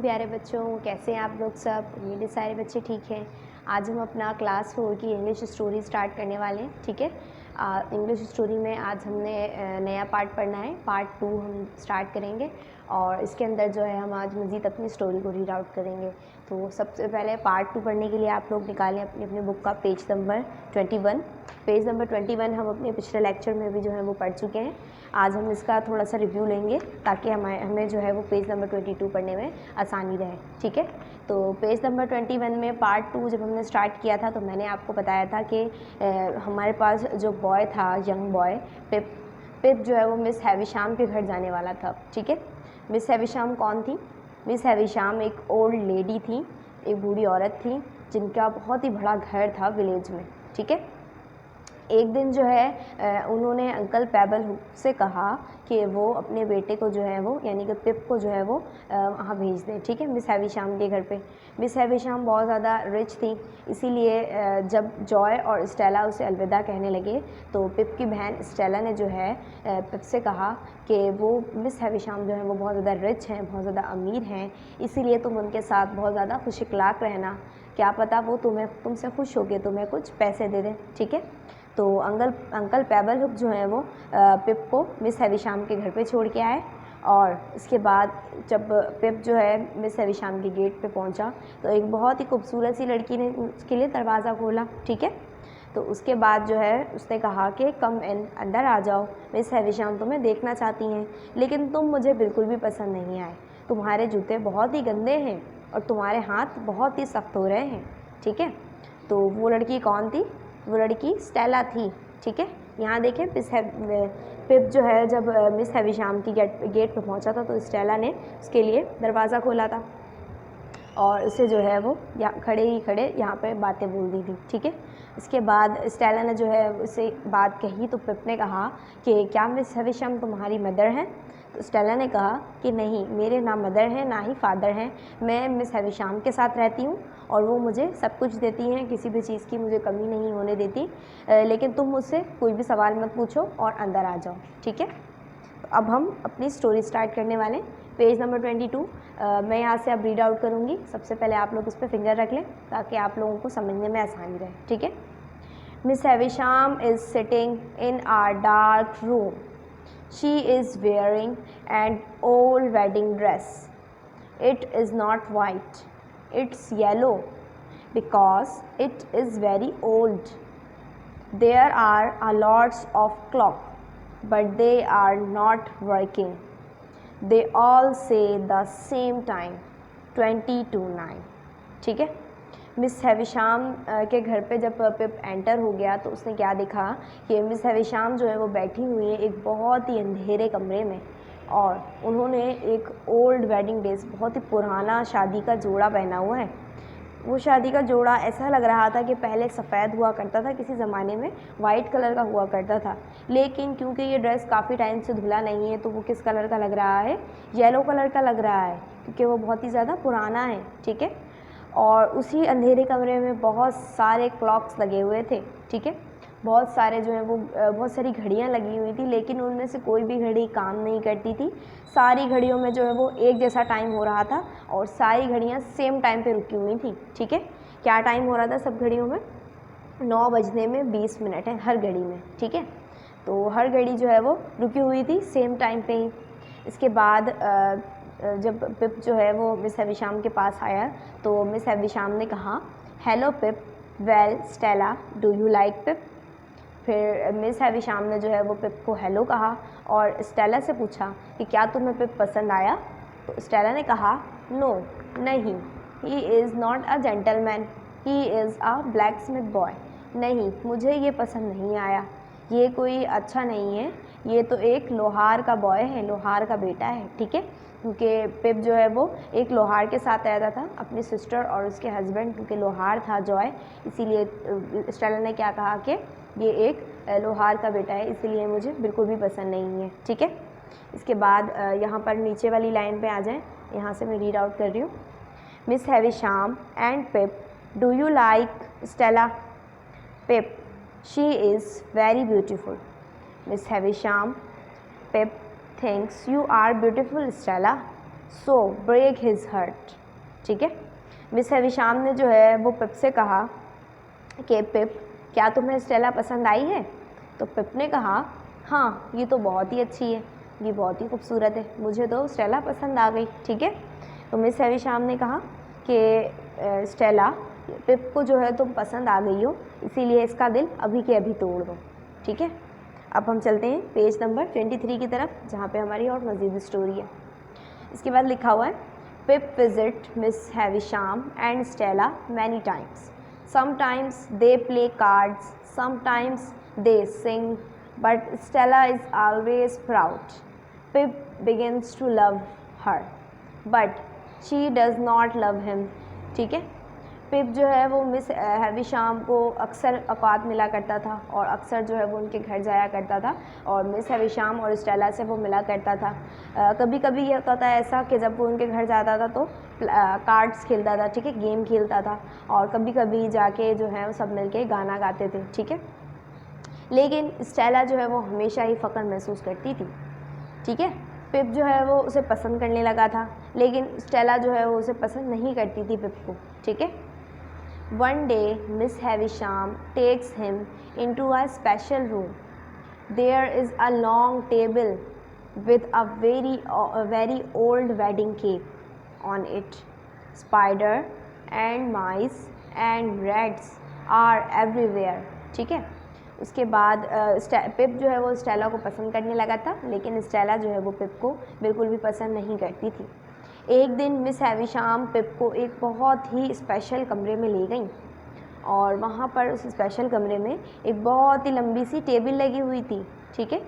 प्यारे बच्चों, कैसे हैं आप लोग सब। मेरे सारे बच्चे ठीक हैं। आज हम अपना क्लास 4 की इंग्लिश स्टोरी स्टार्ट करने वाले हैं। ठीक है, इंग्लिश स्टोरी में आज हमने नया पार्ट पढ़ना है। पार्ट 2 हम स्टार्ट करेंगे और इसके अंदर जो है हम आज मज़ीद अपनी स्टोरी को रीड आउट करेंगे। तो सबसे पहले पार्ट 2 पढ़ने के लिए आप लोग निकालें अपनी अपनी बुक का पेज नंबर 21। पेज नंबर 21 हम अपने पिछले लेक्चर में भी जो है वो पढ़ चुके हैं। आज हम इसका थोड़ा सा रिव्यू लेंगे ताकि हमें जो है वो पेज नंबर 22 पढ़ने में आसानी रहे। ठीक है, तो पेज नंबर 21 में पार्ट 2 जब हमने स्टार्ट किया था तो मैंने आपको बताया था कि हमारे पास जो बॉय था, यंग बॉय पिप जो है वो मिस हैविशाम के घर जाने वाला था। ठीक है, मिस हैविशाम कौन थी? मिस हैविशाम एक ओल्ड लेडी थी, एक बूढ़ी औरत थी जिनका बहुत ही बड़ा घर था विलेज में। ठीक है, एक दिन जो है उन्होंने अंकल पैबल से कहा कि वो अपने बेटे को जो है वो यानी कि पिप को जो है वो वहाँ भेज दें। ठीक है, मिस हैविशाम के घर पे। मिस हैविशाम बहुत ज़्यादा रिच थी, इसीलिए जब जॉय और स्टेला उसे अलविदा कहने लगे तो पिप की बहन स्टेला ने जो है पिप से कहा कि वो मिस हैविशाम जो है वो बहुत ज़्यादा रिच हैं, बहुत ज़्यादा अमीर हैं, इसीलिए तुम उनके साथ बहुत ज़्यादा खुश इखलाक रहना, क्या पता वो तुमसे खुश होकर तुम्हें कुछ पैसे दे दें। ठीक है, तो अंकल पैबल हुक जो है वो पिप को मिस हैविशाम के घर पे छोड़ के आए और इसके बाद जब पिप जो है मिस हैविशाम के गेट पे पहुंचा तो एक बहुत ही खूबसूरत सी लड़की ने उसके लिए दरवाज़ा खोला। ठीक है, तो उसके बाद जो है उसने कहा कि कम इन, अंदर आ जाओ, मिस हैविशाम तुम्हें देखना चाहती हैं, लेकिन तुम मुझे बिल्कुल भी पसंद नहीं आए, तुम्हारे जूते बहुत ही गंदे हैं और तुम्हारे हाथ बहुत ही सख्त हो रहे हैं। ठीक है, तो वो लड़की कौन थी? वो लड़की स्टेला थी। ठीक है, यहाँ देखें पिप जो है जब मिस हैविशाम की गेट पे पहुँचा था तो स्टेला ने उसके लिए दरवाज़ा खोला था और उसे जो है वो खड़े ही खड़े यहाँ पे बातें बोल दी थी। ठीक है, इसके बाद स्टेला ने जो है उसे बात कही तो पिप ने कहा कि क्या मिस हैविशाम तुम्हारी मदर हैं? तो स्टेला ने कहा कि नहीं, मेरे ना मदर हैं ना ही फादर हैं, मैं मिस हैविशाम के साथ रहती हूँ और वो मुझे सब कुछ देती हैं, किसी भी चीज़ की मुझे कमी नहीं होने देती, लेकिन तुम मुझसे कोई भी सवाल मत पूछो और अंदर आ जाओ। ठीक है, तो अब हम अपनी स्टोरी स्टार्ट करने वाले हैं। पेज नंबर 22 मैं यहाँ से अब रीड आउट करूँगी। सबसे पहले आप लोग उस पर फिंगर रख लें ताकि आप लोगों को समझने में आसानी रहे। ठीक है, miss Havisham is sitting in are dark room. She is wearing an old wedding dress. It is not white, it's yellow because it is very old. There are a lots of clock, but they are not working. They all say the same time, 20 to 9. ठीक है, miss Havisham के घर पे जब पिप enter हो गया तो उसने क्या देखा कि मिस हैविशाम जो है वो बैठी हुई है एक बहुत ही अंधेरे कमरे में और उन्होंने एक ओल्ड वेडिंग ड्रेस, बहुत ही पुराना शादी का जोड़ा पहना हुआ है। वो शादी का जोड़ा ऐसा लग रहा था कि पहले सफ़ेद हुआ करता था, किसी ज़माने में वाइट कलर का हुआ करता था, लेकिन क्योंकि ये ड्रेस काफ़ी टाइम से धुला नहीं है तो वो किस कलर का लग रहा है? येलो कलर का लग रहा है, क्योंकि वो बहुत ही ज़्यादा पुराना है। ठीक है, और उसी अंधेरे कमरे में बहुत सारे क्लॉक्स लगे हुए थे। ठीक है, बहुत सारे जो है वो बहुत सारी घड़ियां लगी हुई थी, लेकिन उनमें से कोई भी घड़ी काम नहीं करती थी। सारी घड़ियों में जो है वो एक जैसा टाइम हो रहा था और सारी घड़ियां सेम टाइम पे रुकी हुई थी। ठीक है, क्या टाइम हो रहा था सब घड़ियों में? 9 बजने में 20 मिनट है हर घड़ी में। ठीक है, तो हर घड़ी जो है वो रुकी हुई थी सेम टाइम पे ही। इसके बाद जब पिप जो है वो मिस हैविशाम के पास आया तो मिस हैविशाम ने कहा, hello Pip, well Stella, do you like Pip? फिर मिस हैविशाम ने जो है वो पिप को हेलो कहा और स्टेला से पूछा कि क्या तुम्हें पिप पसंद आया? तो स्टेला ने कहा, नो, नहीं, he is not a gentleman, he is a black Smith boy. नहीं, मुझे ये पसंद नहीं आया, ये कोई अच्छा नहीं है, ये तो एक लोहार का बॉय है, लोहार का बेटा है। ठीक है, क्योंकि पिप जो है वो एक लोहार के साथ रहता था, अपनी सिस्टर और उसके हस्बैंड, क्योंकि लोहार था जॉय, इसीलिए स्टेला ने क्या कहा कि ये एक लोहार का बेटा है, इसीलिए मुझे बिल्कुल भी पसंद नहीं है। ठीक है, इसके बाद यहाँ पर नीचे वाली लाइन पे आ जाएं, यहाँ से मैं रीड आउट कर रही हूँ। Miss Havisham and Pip, do you like Stella? Pip, she is very beautiful. Miss Havisham, Pip thinks you are beautiful, Stella. So break his heart. ठीक है, मिस हैविशाम ने जो है वो पिप से कहा कि पिप, क्या तुम्हें स्टेला पसंद आई है? तो पिप ने कहा, हाँ ये तो बहुत ही अच्छी है, ये बहुत ही खूबसूरत है, मुझे तो स्टेला पसंद आ गई। ठीक है, तो मिस हैविशाम ने कहा कि स्टेला, पिप को जो है तुम पसंद आ गई हो, इसीलिए इसका दिल अभी के अभी तोड़ दो। ठीक है, अब हम चलते हैं पेज नंबर 23 की तरफ, जहाँ पे हमारी और मज़ीद स्टोरी है। इसके बाद लिखा हुआ है, Pip visit Miss Havisham and Stella many times, sometimes they play cards, sometimes they sing, but Stella is always proud. Pip begins to love her but she does not love him. ठीक है, पिप जो है वो miss Havisham को अक्सर औकात मिला करता था और अक्सर जो है वो उनके घर जाया करता था और मिस हैविशाम और स्टेला से वो मिला करता था। कभी कभी ये होता था ऐसा कि जब वो उनके घर जाता था तो कार्ड्स खेलता था, ठीक है, गेम खेलता था, और कभी कभी जाके जो है वो सब मिलके गाना गाते थे। ठीक है, लेकिन स्टेला जो है वो हमेशा ही फ़ख्र महसूस करती थी। ठीक है, पिप जो है वो उसे पसंद करने लगा था, लेकिन स्टेला जो है वो उसे पसंद नहीं करती थी पिप को। ठीक है, One day, Miss Havisham takes him into a special room. There is a long table with a very old wedding cake on it. Spider and mice and rats are everywhere. ठीक है, उसके बाद पिप जो है वो स्टेला को पसंद करने लगा था, लेकिन स्टेला जो है वो पिप को बिल्कुल भी पसंद नहीं करती थी। एक दिन मिस हैविशाम पिप को एक बहुत ही स्पेशल कमरे में ले गई और वहाँ पर उस स्पेशल कमरे में एक बहुत ही लंबी सी टेबल लगी हुई थी। ठीक है,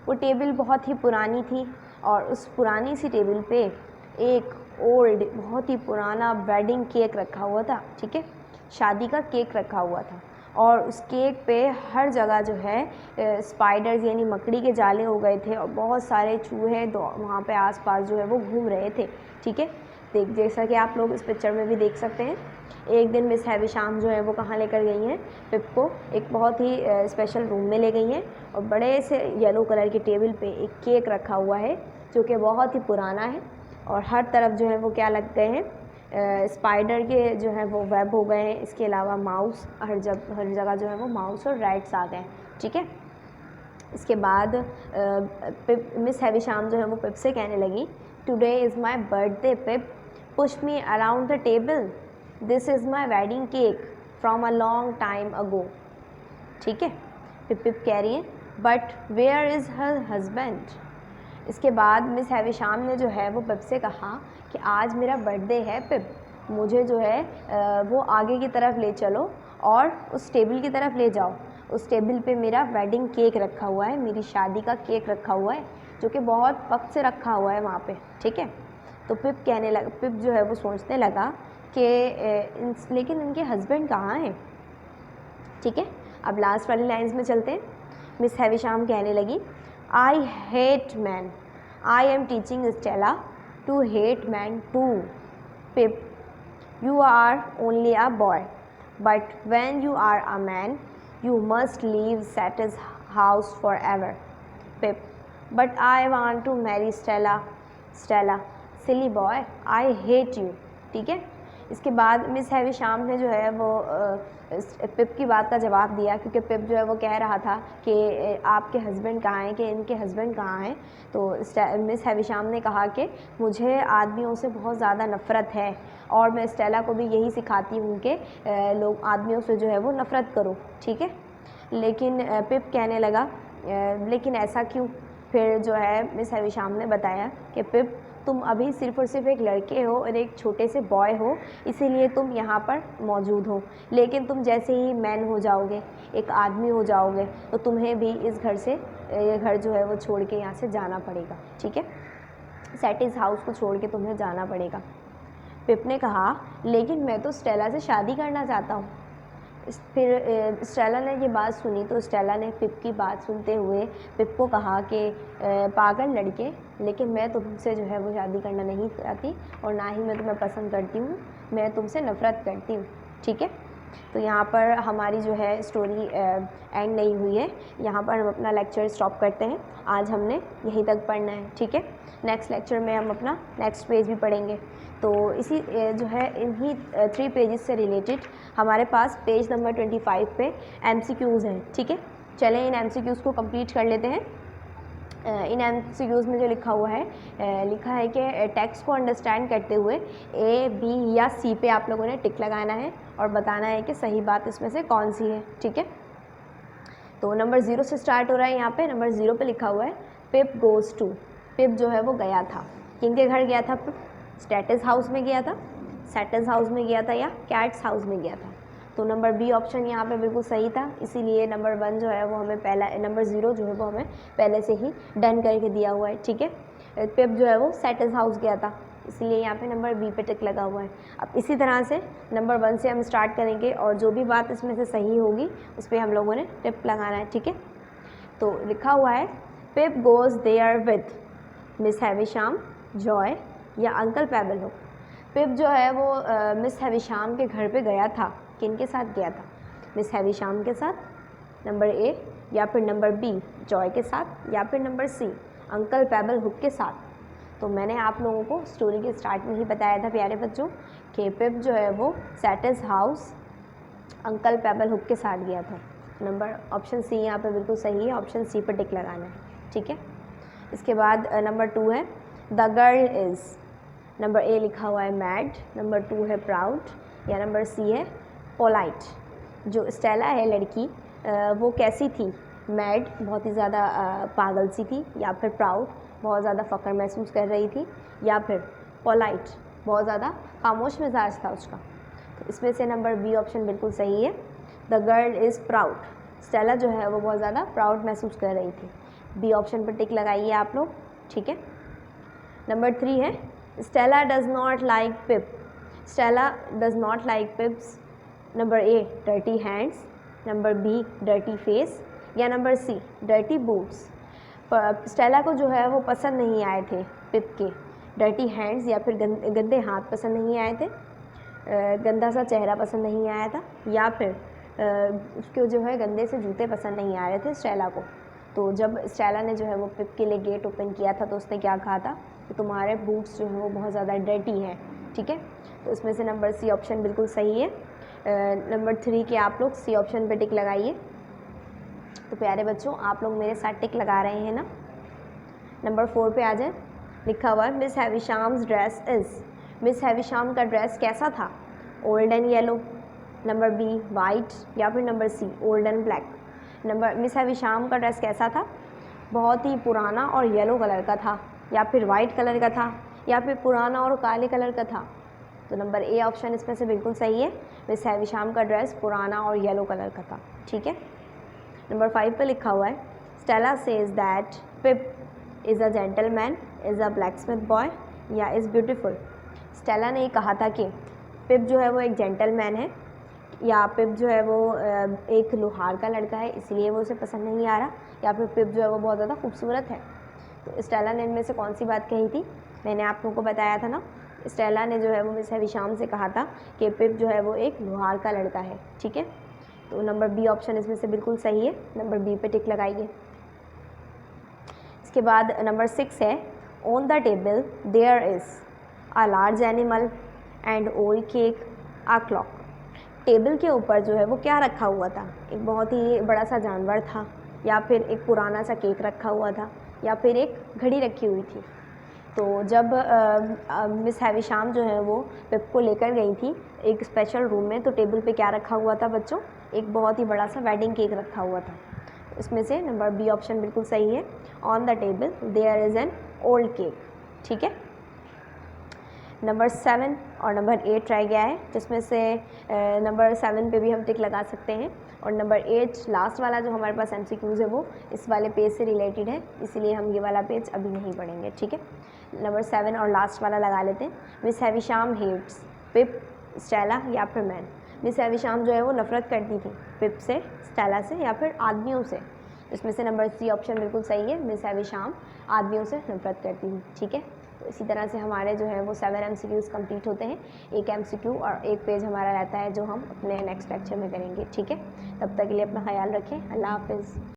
वो टेबल बहुत ही पुरानी थी और उस पुरानी सी टेबल पे एक ओल्ड बहुत ही पुराना वेडिंग केक रखा हुआ था। ठीक है, शादी का केक रखा हुआ था और उस केक पे हर जगह जो है स्पाइडर्स यानी मकड़ी के जाले हो गए थे और बहुत सारे चूहे वहाँ पे आसपास जो है वो घूम रहे थे। ठीक है, जैसा कि आप लोग इस पिक्चर में भी देख सकते हैं। एक दिन मिस हैविशाम जो है वो कहाँ लेकर गई हैं, पिप को एक बहुत ही स्पेशल रूम में ले गई हैं और बड़े से येलो कलर की टेबल पे एक केक रखा हुआ है जो कि बहुत ही पुराना है और हर तरफ जो है वो क्या लग गए हैं, स्पाइडर के जो है वो वेब हो गए हैं। इसके अलावा माउस हर जगह जो है वो माउस और रैट्स आ गए। ठीक है, इसके बाद मिस हैविशाम जो है वो पिप से कहने लगी, today is my birthday Pip, push me around the table, this is my wedding cake from a long time ago. ठीक है, पिप कह रही है, but where is her husband. इसके बाद मिस हैविशाम ने जो है वो पिप से कहा कि आज मेरा बर्थडे है पिप, मुझे जो है वो आगे की तरफ ले चलो और उस टेबल की तरफ ले जाओ। उस टेबल पे मेरा वेडिंग केक रखा हुआ है, मेरी शादी का केक रखा हुआ है जो कि बहुत वक्त से रखा हुआ है वहाँ पे। ठीक है, तो पिप जो है वो सोचने लगा कि लेकिन इनके हस्बैंड कहाँ हैं। ठीक है, अब लास्ट वाली लाइन्स में चलते हैं। मिस हैविशाम कहने लगी, I hate man, I am teaching Stella to hate man too. Pip, you are only a boy, but when you are a man, you must leave Sat's house forever. Pip, but I want to marry Stella. Stella, silly boy, I hate you. ठीक है, इसके बाद miss Havisham ने जो है वो पिप की बात का जवाब दिया, क्योंकि पिप जो है वो कह रहा था कि आपके हस्बैंड कहाँ हैं, कि इनके हस्बैंड कहाँ हैं। तो मिस हैविशाम ने कहा कि मुझे आदमियों से बहुत ज़्यादा नफ़रत है और मैं स्टेला को भी यही सिखाती हूँ कि लोग आदमियों से जो है वो नफ़रत करो। ठीक है, लेकिन पिप कहने लगा लेकिन ऐसा क्यों। फिर जो है मिस हैविशाम ने बताया कि पिप, तुम अभी सिर्फ़ और सिर्फ एक लड़के हो और एक छोटे से बॉय हो, इसीलिए तुम यहाँ पर मौजूद हो, लेकिन तुम जैसे ही मैन हो जाओगे, एक आदमी हो जाओगे, तो तुम्हें भी इस घर से ये घर जो है वो छोड़ के यहाँ से जाना पड़ेगा। ठीक है, सैटिस हाउस को छोड़ के तुम्हें जाना पड़ेगा। पिप ने कहा, लेकिन मैं तो स्टेला से शादी करना चाहता हूँ। फिर स्टेला ने ये बात सुनी तो स्टेला ने पिप की बात सुनते हुए पिप को कहा कि पागल लड़के, लेकिन मैं तुमसे जो है वो शादी करना नहीं चाहती और ना ही मैं तुम्हें पसंद करती हूँ, मैं तुमसे नफ़रत करती हूँ। ठीक है, तो यहाँ पर हमारी जो है स्टोरी एंड नहीं हुई है, यहाँ पर हम अपना लेक्चर स्टॉप करते हैं। आज हमने यहीं तक पढ़ना है, ठीक है। नेक्स्ट लेक्चर में हम अपना नेक्स्ट पेज भी पढ़ेंगे। तो इसी जो है इन्हीं 3 पेजेस से रिलेटेड हमारे पास पेज नंबर 25 पे MCQs हैं, ठीक है। चलें इन MCQs को कंप्लीट कर लेते हैं। इन MCQs में जो लिखा हुआ है, लिखा है कि टेक्स्ट को अंडरस्टैंड करते हुए A, B या C पे आप लोगों ने टिक लगाना है और बताना है कि सही बात इसमें से कौन सी है, ठीक है। तो नंबर 0 से स्टार्ट हो रहा है। यहाँ पे नंबर 0 पे लिखा हुआ है पिप गोज़ टू। पिप जो है वो गया था, किनके घर गया था? पिप स्टेटस हाउस में गया था, सेटस हाउस में गया था या कैट्स हाउस में गया था? तो नंबर बी ऑप्शन यहाँ पे बिल्कुल सही था, इसीलिए नंबर 1 जो है वो हमें पहला, नंबर 0 जो है वो हमें पहले से ही डन करके दिया हुआ है, ठीक है। पिप जो है वो सेटस हाउस गया था, इसलिए यहाँ पे नंबर बी पे टिक लगा हुआ है। अब इसी तरह से नंबर 1 से हम स्टार्ट करेंगे और जो भी बात इसमें से सही होगी उस पर हम लोगों ने टिक लगाना है, ठीक है। तो लिखा हुआ है Pip goes there with Miss Havisham, Joe या अंकल पेबलहुक। पिप जो है वो मिस हैविशाम के घर पे गया था, किनके साथ गया था? मिस हैविशाम के साथ, नंबर ए, या फिर नंबर बी जॉय के साथ, या फिर नंबर सी अंकल पेबलहुक के साथ। तो मैंने आप लोगों को स्टोरी के स्टार्ट में ही बताया था प्यारे बच्चों कि पिप जो है वो सेटस हाउस अंकल पेबलहुक के साथ गया था। नंबर ऑप्शन सी यहाँ पे बिल्कुल सही है, ऑप्शन सी पर टिक लगाना है, ठीक है। इसके बाद नंबर 2 है the girl is. Number A लिखा हुआ है मैड, नंबर 2 है प्राउड या नंबर सी है पोलाइट। जो स्टेला है लड़की, वो कैसी थी? मैड, बहुत ही ज़्यादा पागल सी थी, या फिर प्राउड, बहुत ज़्यादा फ़ख्र महसूस कर रही थी, या फिर पोलाइट, बहुत ज़्यादा खामोश मिजाज था उसका। तो इसमें से नंबर बी ऑप्शन बिल्कुल सही है, the girl is proud. Stella जो है वो बहुत ज़्यादा प्राउड महसूस कर रही थी। बी ऑप्शन पर टिक लगाइए आप लोग, ठीक है। नंबर 3 है Stella does not like Pip. Stella does not like Pips. Number A dirty hands, number B dirty face या number C dirty boots. Stella को जो है वो पसंद नहीं आए थे पिप के डर्टी हैंड्स या फिर गंदे हाथ पसंद नहीं आए थे, गंदा सा चेहरा पसंद नहीं आया था, या फिर उसके जो है गंदे से जूते पसंद नहीं आ रहे थे स्टेला को। तो जब स्टेला ने जो है वो पिप के लिए गेट ओपन किया था तो उसने क्या कहा था कि तुम्हारे बूट्स जो हैं वो बहुत ज़्यादा डर्टी हैं, ठीक है। तो इसमें से नंबर सी ऑप्शन बिल्कुल सही है। नंबर 3 के आप लोग सी ऑप्शन पे टिक लगाइए। तो प्यारे बच्चों आप लोग मेरे साथ टिक लगा रहे हैं ना। नंबर 4 पे आ जाए, लिखा हुआ है Miss Havisham's dress is. Miss Havisham का ड्रेस कैसा था? Old and yellow, number B white या फिर number C old and black. Number Miss Havisham का ड्रेस कैसा था? बहुत ही पुराना और येलो कलर का था, या फिर वाइट कलर का था, या फिर पुराना और काले कलर का था। तो नंबर ए ऑप्शन इसमें से बिल्कुल सही है, मिस हैविशाम का ड्रेस पुराना और येलो कलर का था, ठीक है। नंबर 5 पे लिखा हुआ है Stella says that pip is a gentleman, is a blacksmith boy या इज़ ब्यूटीफुल। स्टेला ने कहा था कि पिप जो है वो एक जेंटलमैन है, या पिप जो है वो एक लोहार का लड़का है इसलिए वो उसे पसंद नहीं आ रहा, या फिर पिप जो है वो बहुत ज़्यादा खूबसूरत है। तो स्टेला ने इनमें से कौन सी बात कही थी? मैंने आप लोगों को बताया था ना, स्टेला ने जो है वो मिस हैविशाम से कहा था कि पिप जो है वो एक लोहार का लड़का है, ठीक है। तो नंबर बी ऑप्शन इसमें से बिल्कुल सही है, नंबर बी पे टिक लगाइए। इसके बाद नंबर 6 है on the table there is a large animal and old cake a clock. Table के ऊपर जो है वो क्या रखा हुआ था? एक बहुत ही बड़ा सा जानवर था, या फिर एक पुराना सा केक रखा हुआ था, या फिर एक घड़ी रखी हुई थी। तो जब मिस हैविशाम जो है वो पिप को लेकर गई थी एक स्पेशल रूम में, तो टेबल पे क्या रखा हुआ था बच्चों? एक बहुत ही बड़ा सा वेडिंग केक रखा हुआ था। इसमें से नंबर बी ऑप्शन बिल्कुल सही है, on the table there is an old cake, ठीक है। नंबर 7 और नंबर 8 रह गया है, जिसमें से नंबर 7 पे भी हम टिक लगा सकते हैं, और नंबर 8 लास्ट वाला जो हमारे पास MCQs है वो इस वाले पेज से रिलेटेड है, इसीलिए हम ये वाला पेज अभी नहीं पढ़ेंगे, ठीक है। नंबर 7 और लास्ट वाला लगा लेते हैं, मिस हैविशाम हेट्स पिप, स्टेला या फिर मैन। मिस हैविशाम जो है वो नफ़रत करती थी पिप से, स्टेला से या फिर आदमियों से। इसमें से नंबर सी ऑप्शन बिल्कुल सही है, मिस हैविशाम आदमियों से नफरत करती थी, ठीक है। तो इसी तरह से हमारे जो है वो 7 MCQs कंप्लीट होते हैं। एक MCQ और एक पेज हमारा रहता है जो हम अपने नेक्स्ट लेक्चर में करेंगे, ठीक है। तब तक के लिए अपना ख्याल रखें। अल्लाह हाफ़िज़।